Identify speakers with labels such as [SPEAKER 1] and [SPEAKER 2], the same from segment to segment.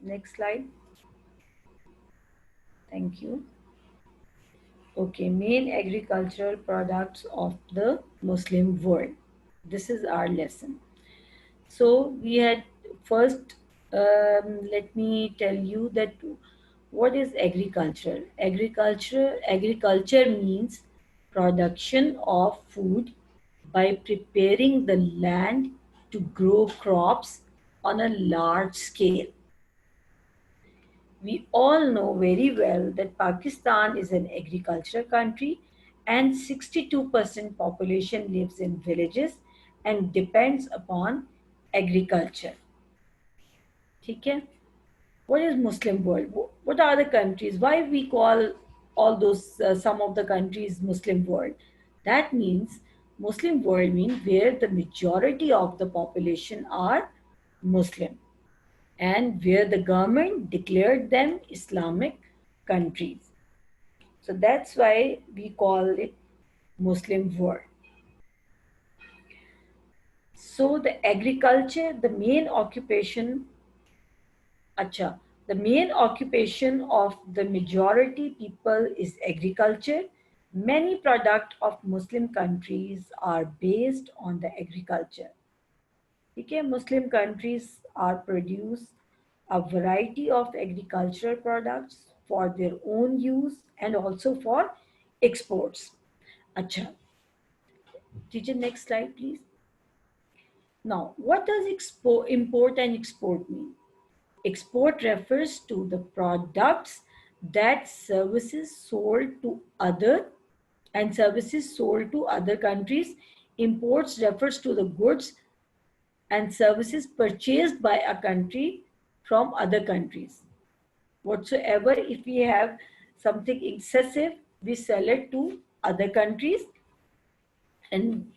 [SPEAKER 1] Next slide. Thank you. Okay, main agricultural products of the Muslim world. This is our lesson. So we had first, let me tell you that what is agriculture? Agriculture means production of food by preparing the land to grow crops on a large scale. We all know very well that Pakistan is an agricultural country and 62% population lives in villages and depends upon agriculture. ठीक है? What is Muslim world? What are the countries? Why we call all those some of the countries Muslim world? That means Muslim world means where the majority of the population are Muslim and where the government declared them Islamic countries. So that's why we call it Muslim world. So the agriculture, the main occupation, the main occupation of the majority people is agriculture. Many products of Muslim countries are based on the agriculture. Okay, Muslim countries are produce a variety of agricultural products for their own use and also for exports. Acha. Teacher, next slide, please. Now, what does import and export mean? Export refers to the products that services sold to other countries. Imports refers to the goods and services purchased by a country from other countries. Whatsoever, if we have something excessive, we sell it to other countries, and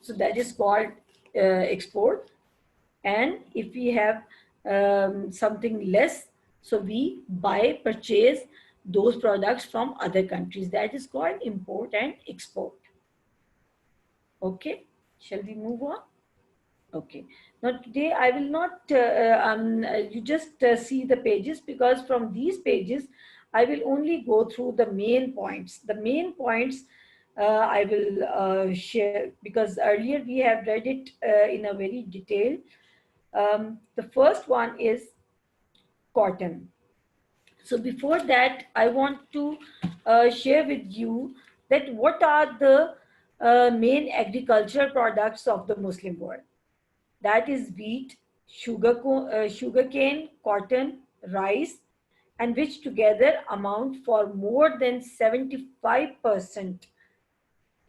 [SPEAKER 1] so that is called export. And if we have something less, so we purchase those products from other countries. That is called import and export. Okay, shall we move on? Okay. Now today I will not, you just see the pages, because from these pages I will only go through the main points. The main points I will share, because earlier we have read it in a very detailed. The first one is cotton. So before that, I want to share with you that what are the main agricultural products of the Muslim world. That is wheat, sugarcane, cotton, rice, and which together amount for more than 75%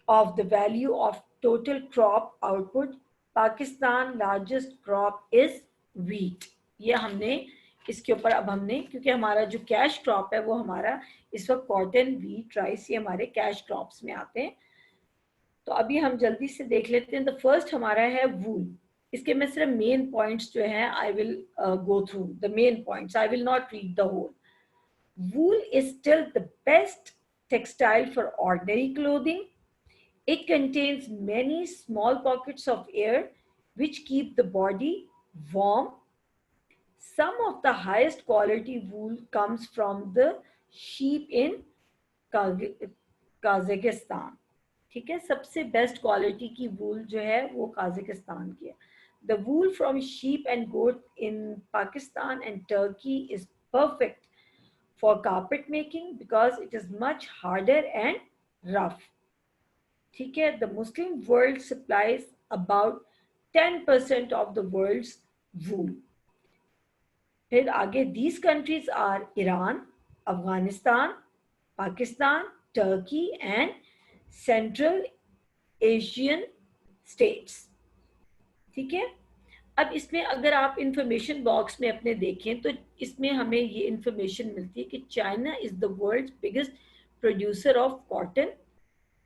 [SPEAKER 1] of the value of total crop output. Pakistan largest crop is wheat. ये हमने इसके ऊपर अब हमने, क्योंकि हमारा जो cash crop है वो हमारा इस वक्त कॉटन, व्हीट, राइस, ये हमारे कैश क्रॉप्स में आते हैं. तो अभी हम जल्दी से देख लेते हैं. द फर्स्ट हमारा है वूल. इसके में सिर्फ मेन पॉइंट्स जो हैं I will go through the main points. I will not read the whole. Wool is still the best textile for ordinary clothing. It contains many small pockets of air which keep the body warm. Some of the highest quality wool comes from the sheep in Kazakhstan. ठीक है, सबसे best quality की वूल जो है वो काजाकिस्तान की है. The wool from sheep and goat in Pakistan and Turkey is perfect for carpet making because it is much harder and rough. ठीक है, the Muslim world supplies about 10% of the world's wool. फिर आगे, these countries are Iran, Afghanistan, Pakistan, Turkey and Central Asian states. ठीक है. अब इसमें अगर आप इंफॉर्मेशन बॉक्स में अपने देखें तो इसमें हमें ये इंफॉर्मेशन मिलती है कि China is the world biggest producer of cotton.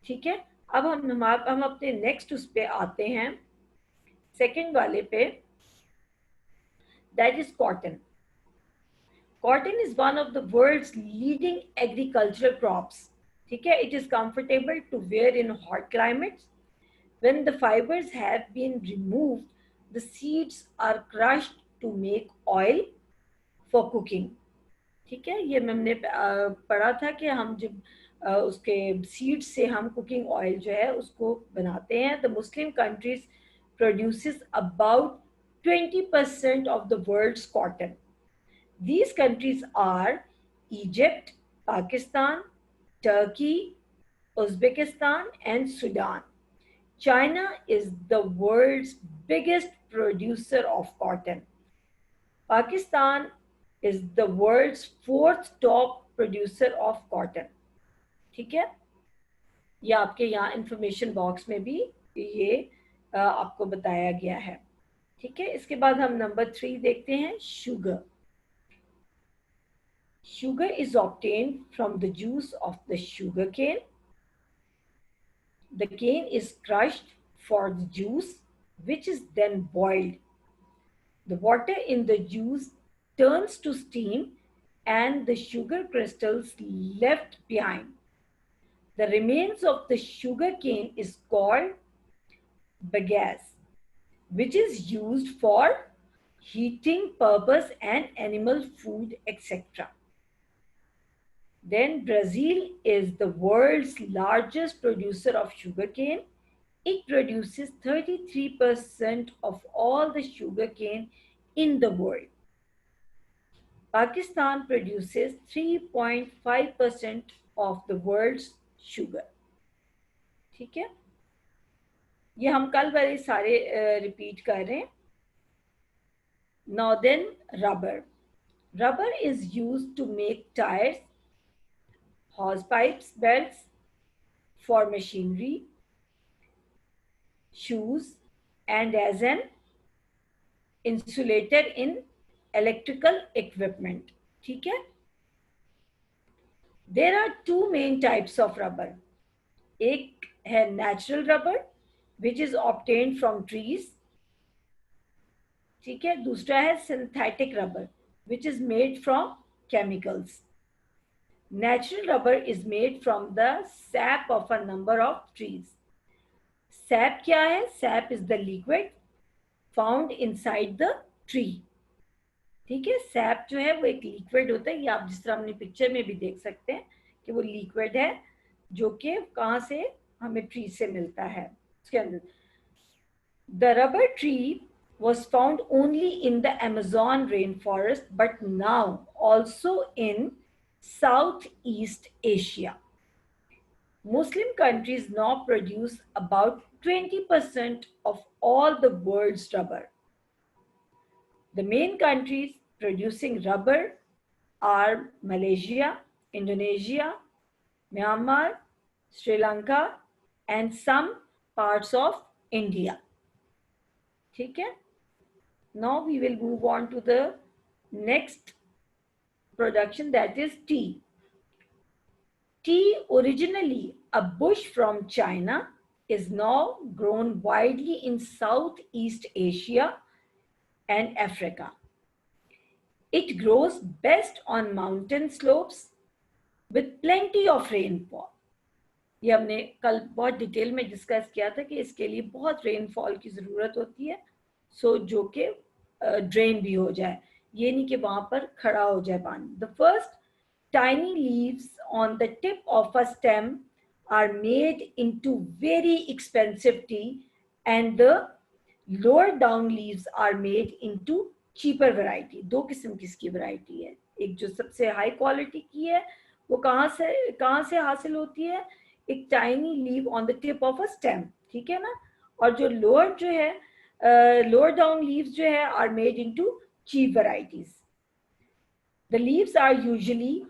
[SPEAKER 1] ठीक है. अब हम अपने नेक्स्ट उस पे आते हैं, सेकंड वाले पे, that is cotton. Cotton is one of the world's leading agricultural crops. ठीक है. It is comfortable to wear in hot climates. When the fibres have been removed, the seeds are crushed to make oil. For cooking. ठीक है, ये हमने पढ़ा था कि हम जब उसके सीड्स से हम कुकिंग ऑयल जो है उसको बनाते हैं। The Muslim countries produces about 20% of the world's cotton. These countries are Egypt, Pakistan, Turkey, Uzbekistan, and Sudan. China is the world's biggest producer of cotton. Pakistan is the world's fourth top producer of cotton. ठीक है, ये आपके यहाँ information box में भी ये आपको बताया गया है। ठीक है, इसके बाद हम नंबर 3 देखते हैं, sugar. Sugar is obtained from the juice of the sugar cane. The cane is crushed for the juice, which is then boiled. The water in the juice turns to steam and the sugar crystals left behind. The remains of the sugar cane is called bagasse, which is used for heating purpose and animal food, etc. Then Brazil is the world's largest producer of sugarcane. It produces 33% of all the sugarcane in the world. Pakistan produces 3.5% of the world's sugar. ठीक है, ये हम कल वाले सारे repeat कर रहे हैं। Now then, rubber. Rubber is used to make tires, hose pipes, belts, for machinery, shoes, and as an insulator in electrical equipment. ठीक है, there are two main types of rubber. एक है natural rubber which is obtained from trees. ठीक है, दूसरा है synthetic rubber which is made from chemicals. Natural rubber is made from the sap of a number of trees. Sap क्या है? Sap is the liquid found inside the tree. ठीक है, SAP जो है वो एक लिक्विड होता है, ये आप जिस तरह हमने पिक्चर में भी देख सकते हैं कि वो लिक्विड है जो कि कहाँ से हमें ट्री से मिलता है उसके अंदर। The rubber tree was found only in the Amazon rainforest, but now also in Southeast Asia. Muslim countries now produce about 20% of all the world's rubber. The main countries producing rubber are Malaysia, Indonesia, Myanmar, Sri Lanka, and some parts of India. ठीक है? Now we will move on to the next production, that is tea. Tea, originally a bush from China, is now grown widely in Southeast Asia and Africa. It grows best on mountain slopes with plenty of rainfall. ये हमने कल बहुत detail में discuss किया था कि इसके लिए बहुत रेनफॉल की ज़रूरत होती है, सो जो कि ड्रेन भी हो जाए, ये नहीं कि वहाँ पर खड़ा हो जाए पानी. The first tiny leaves on the tip of a stem are made into very expensive tea, and the lower down leaves are made into cheaper variety. दो किस्म की इसकी वैरायटी है, एक जो सबसे हाई क्वालिटी की है वो कहाँ से हासिल होती है, एक tiny leave on the tip of a stem. ठीक है ना, और जो लोअर जो है लोअर डाउन लीव्स जो है are made into cheap varieties. The leaves are usually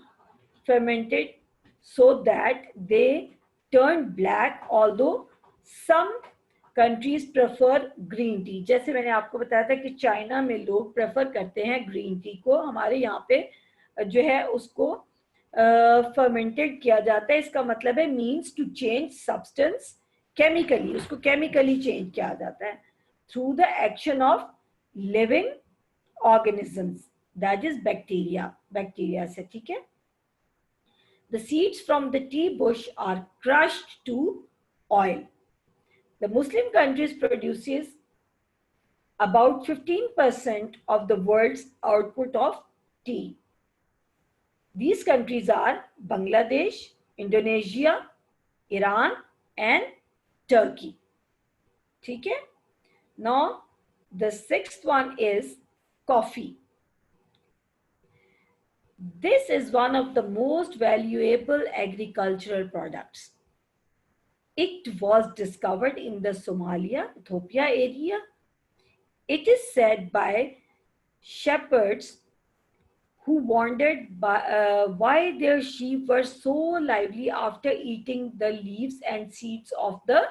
[SPEAKER 1] fermented so that they turn black, although some countries prefer green tea. जैसे मैंने आपको बताया था कि चाइना में लोग प्रेफर करते हैं ग्रीन टी को, हमारे यहाँ पे जो है उसको फर्मेंटेड किया जाता है. इसका मतलब है means to change substance chemically, उसको केमिकली चेंज किया जाता है through the action of living organisms, that is bacteria से. ठीक है, the seeds from the tea bush are crushed to oil. The Muslim countries produces about 15% of the world's output of tea. These countries are Bangladesh, Indonesia, Iran, and Turkey. ठीक है? Now, the sixth one is coffee. This is one of the most valuable agricultural products. It was discovered in the Somalia, Ethiopia area. It is said by shepherds who wondered why their sheep were so lively after eating the leaves and seeds of the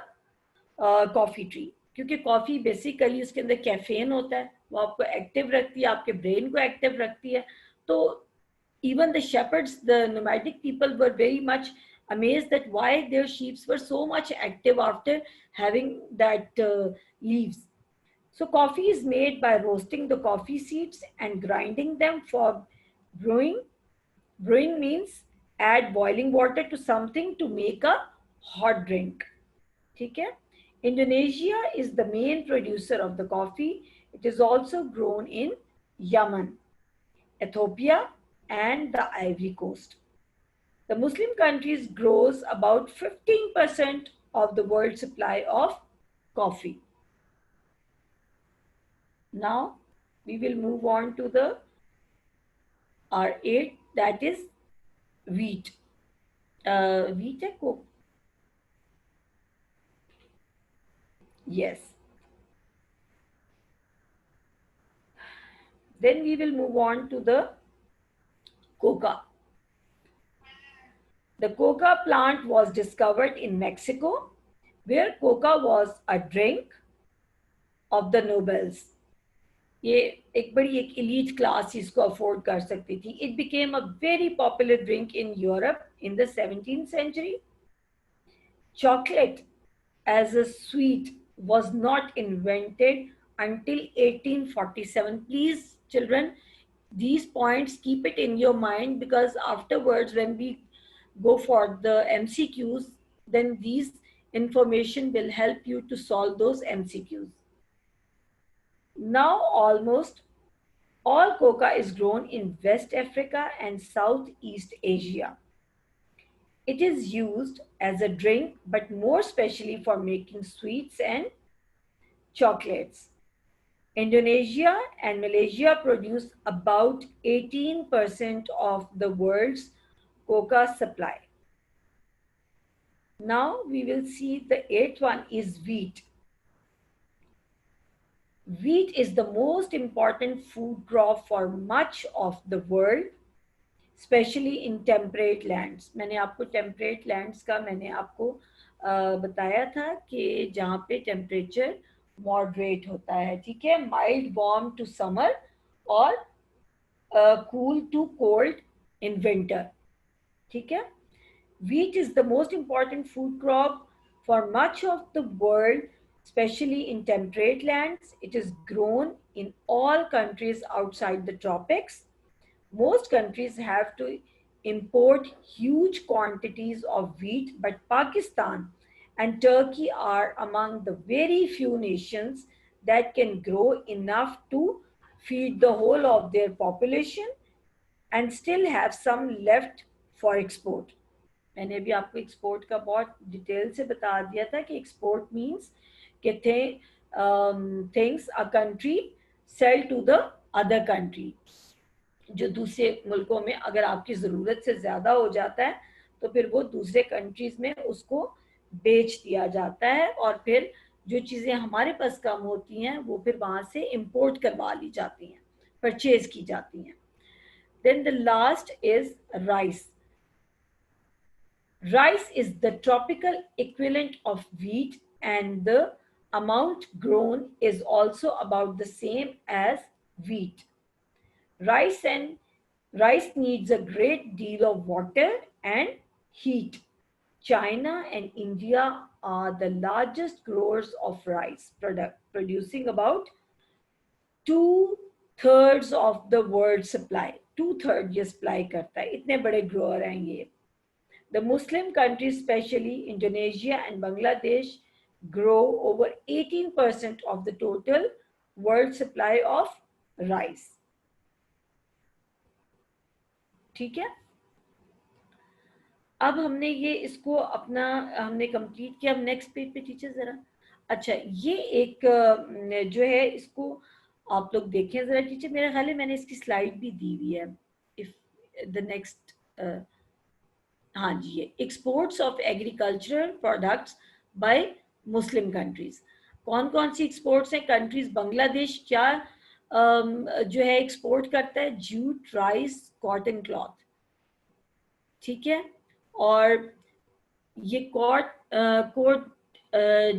[SPEAKER 1] coffee tree, क्योंकि coffee basically उसके अंदर caffeine होता है, वो आपको active रखती है, आपके ब्रेन को एक्टिव रखती है. तो even the shepherds, the nomadic people, were very much amazed that why their sheep were so much active after having that leaves. So coffee is made by roasting the coffee seeds and grinding them for brewing. Brewing means add boiling water to something to make a hot drink. ठीक है? Indonesia is the main producer of the coffee. It is also grown in Yemen, Ethiopia, and the Ivory Coast. The Muslim countries grows about 15% of the world supply of coffee. Now we will move on to the R8, that is wheat. Wheat है को? Yes. Then we will move on to the coca. The coca plant was discovered in Mexico, where coca was a drink of the nobles. ये एक बड़ी एक elite class इसको afford कर सकती थी. It became a very popular drink in Europe in the 17th century. Chocolate as a sweet was not invented until 1847. Please, children, these points, keep it in your mind, because afterwards when we go for the MCQs, then these information will help you to solve those MCQs. Now almost all coca is grown in West Africa and Southeast Asia. It is used as a drink, but more specially for making sweets and chocolates. Indonesia and Malaysia produce about 18% of the world's coca supply. Now we will see the eighth one is wheat. Wheat is the most important food crop for much of the world, especially in temperate lands. मैंने आपको temperate lands का मैंने आपको बताया था कि जहाँ पे टेम्परेचर मॉडरेट होता है, ठीक है, माइल्ड वार्म टू समर और cool to cold in winter. ठीक है. Wheat is the most important food crop for much of the world, especially in temperate lands. It is grown in all countries outside the tropics. Most countries have to import huge quantities of wheat, but Pakistan and Turkey are among the very few nations that can grow enough to feed the whole of their population and still have some left for export. मैंने भी आपको export का बहुत detail से बता दिया था कि एक्सपोर्ट मीन्स कि things a country sell to the other country, जो दूसरे मुल्कों में अगर आपकी ज़रूरत से ज़्यादा हो जाता है तो फिर वो दूसरे कंट्रीज़ में उसको बेच दिया जाता है और फिर जो चीज़ें हमारे पास कम होती हैं वो फिर वहाँ से इंपोर्ट करवा ली जाती हैं, परचेज की जाती हैं. Then the last is rice. Rice is the tropical equivalent of wheat, and the amount grown is also about the same as wheat. Rice needs a great deal of water and heat. China and India are the largest growers of rice producing about 2/3 of the world supply. 2/3 ये supply करता है, इतने बड़े grower हैं ये. The Muslim countries, especially Indonesia and Bangladesh, grow over 18% of the total world supply of rice. ठीक है, अब हमने ये इसको अपना हमने कंप्लीट किया। अब नेक्स्ट पेज पे टीचर ज़रा, अच्छा ये एक जो है इसको आप लोग देखें ज़रा टीचर, मेरा ख्याल है मैंने इसकी स्लाइड भी दी हुई है। इफ द नेक्स्ट, हाँ जी, ये exports of agricultural products by Muslim countries. कौन कौन सी एक्सपोर्ट्स हैं कंट्रीज? बांग्लादेश क्या जो है एक्सपोर्ट करता है? जूट, राइस, कॉटन क्लॉथ, ठीक है। और ये कोट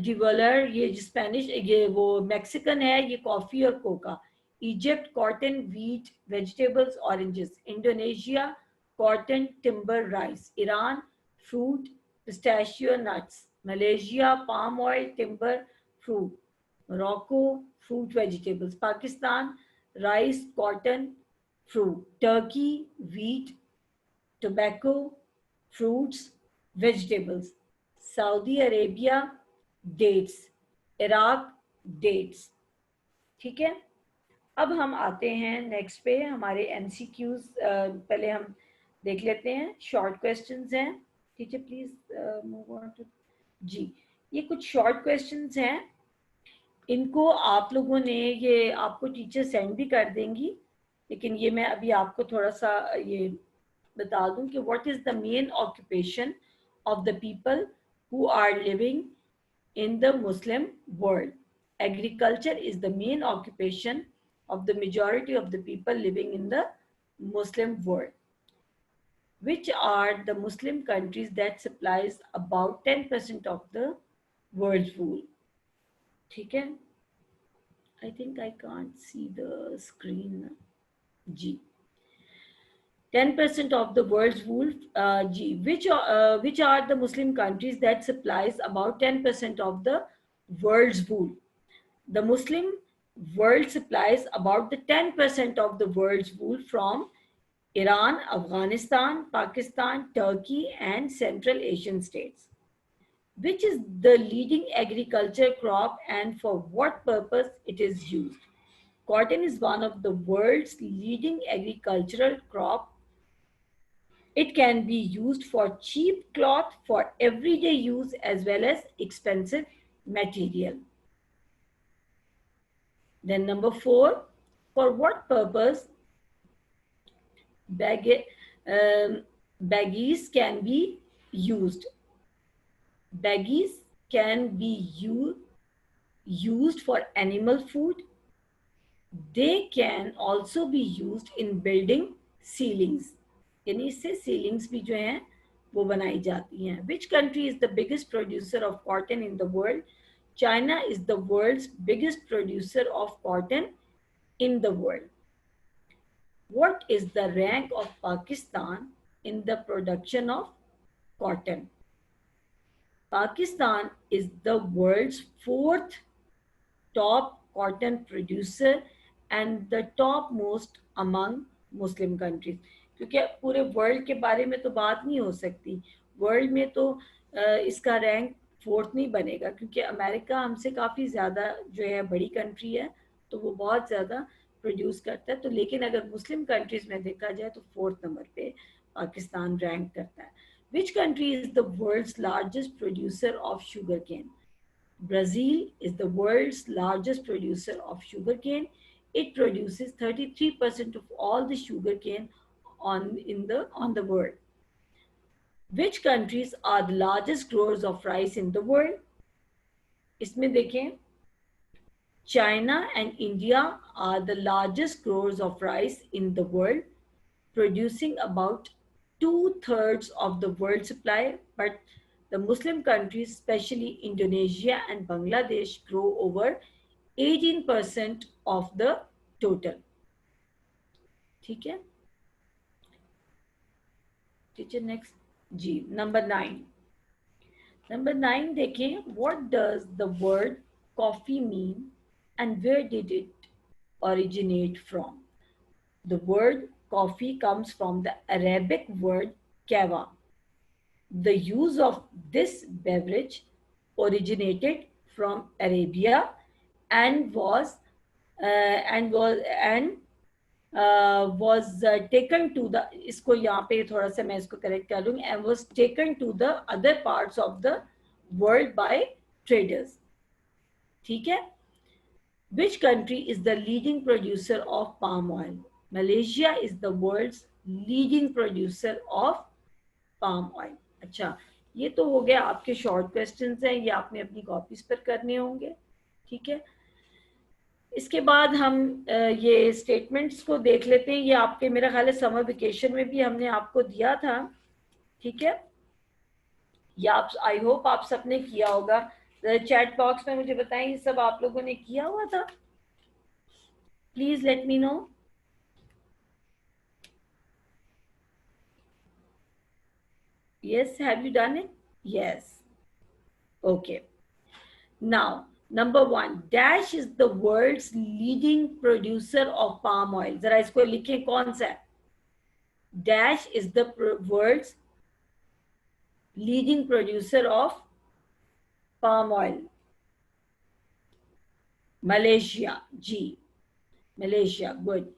[SPEAKER 1] डिवलर, ये स्पेनिश, ये वो मैक्सिकन है, ये कॉफ़ी और Coca. Egypt cotton, wheat, vegetables, oranges. Indonesia cotton, timber, rice. Iran fruit, pistachio, nuts. Malaysia palm oil, timber, fruit. Morocco fruit, vegetables. Pakistan rice, cotton, fruit. Turkey wheat, tobacco, fruits, vegetables. Saudi Arabia dates, Iraq dates, ठीक है। अब हम आते हैं next पे, हमारे MCQs पहले हम देख लेते हैं। शॉर्ट क्वेश्चंस हैं, teacher please move on to. जी, ये कुछ शॉर्ट क्वेश्चंस हैं, इनको आप लोगों ने, ये आपको टीचर सेंड भी कर देंगी, लेकिन ये मैं अभी आपको थोड़ा सा ये बता दूं कि what is the main occupation of the people who are living in the Muslim world. Agriculture is the main occupation of the majority of the people living in the Muslim world. Which are the Muslim countries that supplies about 10% of the world's food? ठीक है, I think I can't see the screen. G. 10% of the world's wool. G. Which are the Muslim countries that supplies about 10% of the world's wool? The Muslim world supplies about the 10% of the world's wool from Iran, Afghanistan, Pakistan, Turkey, and Central Asian states. Which is the leading agriculture crop and for what purpose it is used? Cotton is one of the world's leading agricultural crop. It can be used for cheap cloth for everyday use as well as expensive material. Then number 4, for what purpose bag, baggies can be used? Baggies can be used for animal food. They can also be used in building ceilings. यानी इससे ceilings भी जो हैं वो बनाई जाती हैं. Which country is the biggest producer of cotton in the world? China is the world's biggest producer of cotton in the world. What is the rank of Pakistan in the production of cotton? Pakistan is the world's fourth top cotton producer and the top most among Muslim countries. क्योंकि पूरे world के बारे में तो बात नहीं हो सकती, वर्ल्ड में तो इसका रैंक फोर्थ नहीं बनेगा, क्योंकि अमेरिका हमसे काफ़ी ज़्यादा जो है बड़ी कंट्री है, तो वो बहुत ज़्यादा प्रोड्यूस करता है। तो लेकिन अगर मुस्लिम कंट्रीज़ में देखा जाए तो फोर्थ नंबर पे पाकिस्तान रैंक करता है। Which country is the world's largest producer of sugar cane? Brazil is the world's largest producer of sugarcane. It produces 33% of all the sugarcane on the world. Which countries are the largest growers of rice in the world? इसमें देखें, China and India are the largest growers of rice in the world, producing about 2/3 of the world supply, but the Muslim countries, especially Indonesia and Bangladesh, grow over 18% of the total. ठीक है teacher, next जी, number 9 देखें, what does the word coffee mean and where did it originate from? The word coffee comes from the Arabic word kahwah. The use of this beverage originated from Arabia and was and was taken to the, इसको यहाँ पे थोड़ा सा मैं इसको correct कर लूँगी, and was taken to the other parts of the world by traders. ठीक है. Which country is the leading producer of palm oil? Malaysia is the world's leading producer of palm oil. अच्छा, ये तो हो गया आपके शॉर्ट क्वेश्चंस हैं, ये आपने अपनी कॉपीज पर करने होंगे. ठीक है. इसके बाद हम ये स्टेटमेंट्स को देख लेते हैं. ये आपके मेरा ख्याल है समर वेकेशन में भी हमने आपको दिया था. ठीक है. ये आप, आई होप आप सबने किया होगा. चैट बॉक्स में मुझे बताएं ये सब आप लोगों ने किया हुआ था. Please let me know. Yes, have you done it? Yes. Okay. Now, number one, Dash is the world's leading producer of palm oil. जरा इसको लिखें कौन सा है. Dash is the world's leading producer of palm oil. Malaysia. G. Malaysia. Good.